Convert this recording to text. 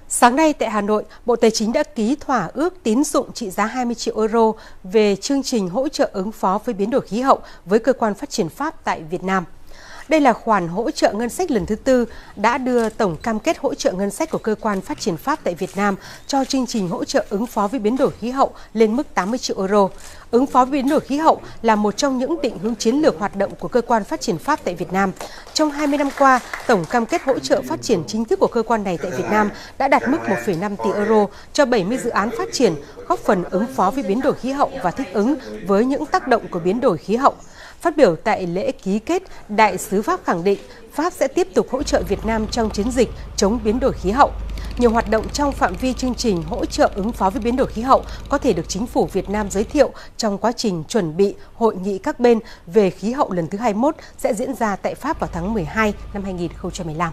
Sáng nay tại Hà Nội, Bộ Tài chính đã ký thỏa ước tín dụng trị giá 20 triệu euro về chương trình hỗ trợ ứng phó với biến đổi khí hậu với Cơ quan Phát triển Pháp tại Việt Nam. Đây là khoản hỗ trợ ngân sách lần thứ tư đã đưa tổng cam kết hỗ trợ ngân sách của Cơ quan Phát triển Pháp tại Việt Nam cho chương trình hỗ trợ ứng phó với biến đổi khí hậu lên mức 80 triệu euro. Ứng phó với biến đổi khí hậu là một trong những định hướng chiến lược hoạt động của Cơ quan Phát triển Pháp tại Việt Nam. Trong 20 năm qua, tổng cam kết hỗ trợ phát triển chính thức của cơ quan này tại Việt Nam đã đạt mức 1,5 tỷ euro cho 70 dự án phát triển, góp phần ứng phó với biến đổi khí hậu và thích ứng với những tác động của biến đổi khí hậu. Phát biểu tại lễ ký kết, Đại sứ Pháp khẳng định Pháp sẽ tiếp tục hỗ trợ Việt Nam trong chiến dịch chống biến đổi khí hậu. Nhiều hoạt động trong phạm vi chương trình hỗ trợ ứng phó với biến đổi khí hậu có thể được chính phủ Việt Nam giới thiệu trong quá trình chuẩn bị hội nghị các bên về khí hậu lần thứ 21 sẽ diễn ra tại Pháp vào tháng 12 năm 2015.